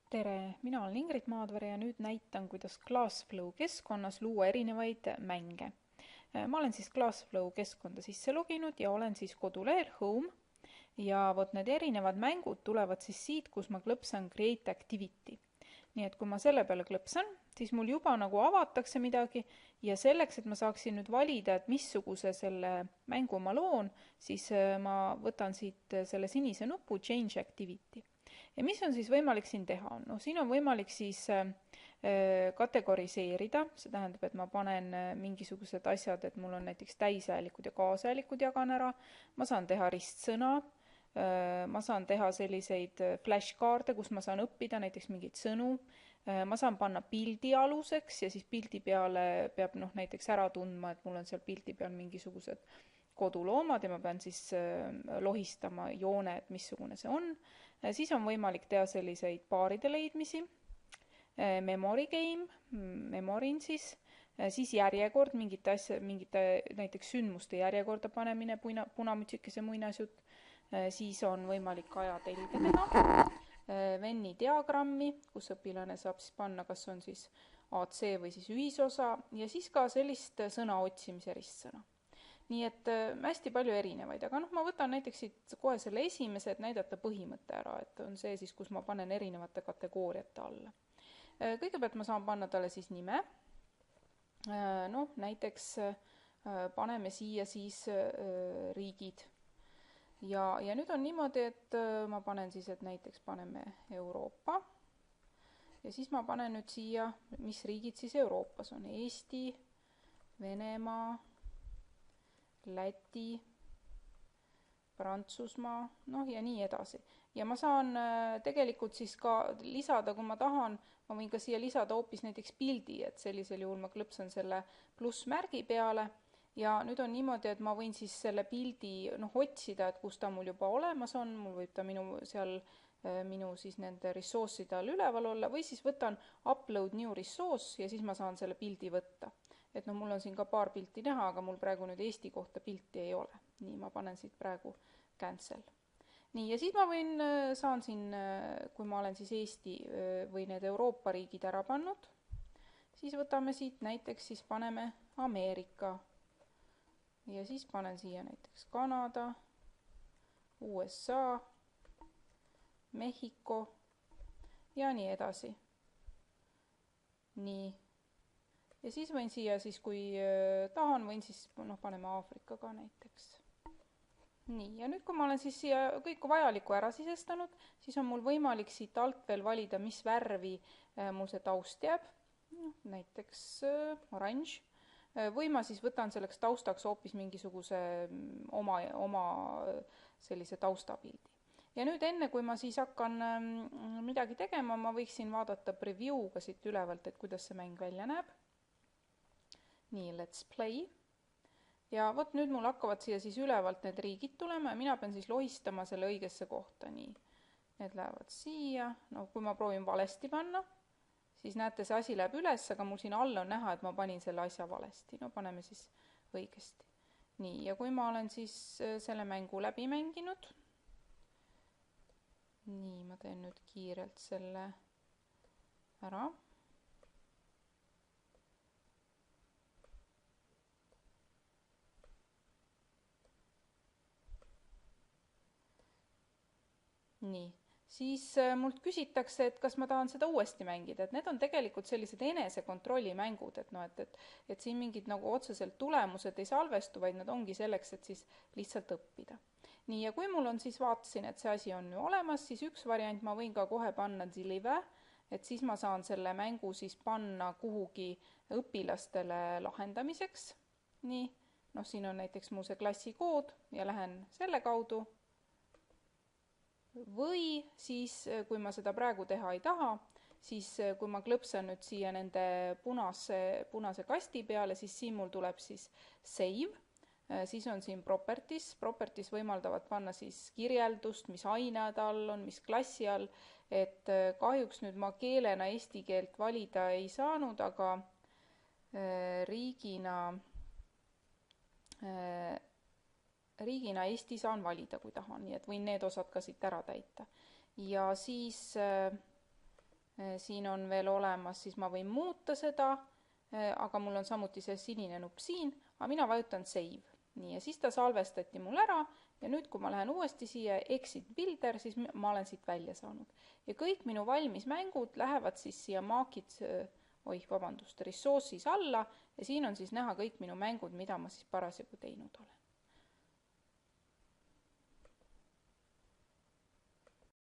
Tere, mina olen Ingrid Maadvere ja nüüd näitan, kuidas Classflow keskkonnas luua erinevaid mänge. Ma olen siis Classflow keskkonda sisse loginud ja olen siis kodulehel Home ja vot need erinevad mängud tulevad siis siit, kus ma klõpsan Create Activity. Nii et kui ma selle peale klõpsan, siis mul juba nagu avatakse midagi ja selleks, et ma saaksin nüüd valida, et missuguse selle mängu ma loon, siis ma võtan siit selle sinise nupu Change Activity. Ja mis on siis võimalik siin teha? No siin on võimalik siis kategoriseerida, see tähendab, et ma panen mingisugused asjad, et mul on näiteks täishäälikud ja kaashäälikud jagan ära, ma saan teha ristsõna, ma saan teha selliseid flashkaarde, kus ma saan õppida näiteks mingeid sõnu, ma saan panna pildi aluseks ja siis pildi peale peab näiteks ära tundma, et mul on seal pildi peal mingisugused koduloomad ja ma pean siis lohistama joone, et missugune see on. Siis on võimalik teha selliseid paaride leidmisi, memory game, memorin siis järjekord, mingite näiteks sündmuste järjekorda panemine, punamütsikese muinasjutt, siis on võimalik ajatelge teha, Venni diagrammi, kus õpilane saab siis panna, kas on siis AC või siis ühisosa ja siis ka sellist sõna otsimise ristsõna. Nii et hästi palju erinevaid, aga ma võtan näiteks siit kohe selle esimese, et näidata põhimõtte ära, et on see siis, kus ma panen erinevate kategooriate alla. Kõigepealt ma saan panna talle siis nime, näiteks paneme siia siis riigid. Ja nüüd on niimoodi, et ma panen siis, et näiteks paneme Euroopa ja siis ma panen nüüd siia, mis riigid siis Euroopas on. Eesti, Venemaa, Läti, Prantsusmaa, ja nii edasi. Ja ma saan tegelikult siis ka lisada, kui ma tahan, ma võin ka siia lisada hoopis näiteks pildi, et sellisel juhul ma klõpsan selle plussmärgi peale ja nüüd on niimoodi, et ma võin siis selle pildi otsida, et kus ta mul juba olemas on, mul võib ta minu siis nende ressource'ide all üleval olla või siis võtan upload new resource ja siis ma saan selle pildi võtta. Et mul on siin ka paar pilti näha, aga mul praegu nüüd Eesti kohta pilti ei ole. Nii, ma panen siit praegu cancel. Nii, ja siis ma saan siin, kui ma olen siis Eesti või need Euroopa riigid ära pannud, siis võtame siit näiteks, siis paneme Ameerika. Ja siis panen siia näiteks Kanada, USA, Mehhiko ja nii edasi. Nii. Ja siis võin siia siis, kui tahan, võin siis, paneme Aafrika ka näiteks. Nii, ja nüüd kui ma olen siis siia kõik vajalikku ära sisestanud, siis on mul võimalik siit alt veel valida, mis värvi mul see taust jääb. Näiteks oranž. Või ma siis võtan selleks taustaks hoopis mingisuguse oma sellise taustapildi. Ja nüüd enne, kui ma siis hakkan midagi tegema, ma võiksin vaadata preview'ga siit ülevalt, et kuidas see mäng välja näeb. Nii, let's play. Ja vot nüüd mul hakkavad siia siis ülevalt need riigid tulema ja mina pean siis lohistama selle õigesse kohta. Nii, need lähevad siia. Kui ma proovin valesti panna, siis näete, see asi läheb üles, aga mul siin all on näha, et ma panin selle asja valesti. Paneme siis õigesti. Nii, ja kui ma olen siis selle mängu läbi mänginud, nii, ma teen nüüd kiirelt selle ära. Nii, siis mult küsitakse, et kas ma tahan seda uuesti mängida, et need on tegelikult sellised enesekontrolli mängud, et siin mingid otseselt tulemused ei salvestu, vaid nad ongi selleks, et siis lihtsalt õppida. Nii, ja kui mul on siis vaatasin, et see asi on olemas, siis üks variant ma võin ka kohe panna deliver, et siis ma saan selle mängu siis panna kuhugi õpilastele lahendamiseks. Nii, siin on näiteks mul see klassikood ja lähen selle kaudu. Või siis, kui ma seda praegu teha ei taha, siis kui ma klõpsan nüüd siia nende punase kasti peale, siis siin mul tuleb siis save, siis on siin properties võimaldavad panna siis kirjeldust, mis ainead all on, mis klassi all, et kahjuks nüüd ma keelena eesti keelt valida ei saanud, aga riigina Eesti saan valida, kui tahan, nii et võin need osad ka siit ära täita. Ja siis Siin on veel olemas, siis ma võin muuta seda, aga mul on samuti see sinine nupp siin, aga mina vajutan save. Nii, ja siis ta salvestati mul ära ja nüüd, kui ma lähen uuesti siia exit builder, siis ma olen siit välja saanud. Ja kõik minu valmis mängud lähevad siis siia resources alla ja siin on siis näha kõik minu mängud, mida ma siis parasjagu teinud olen.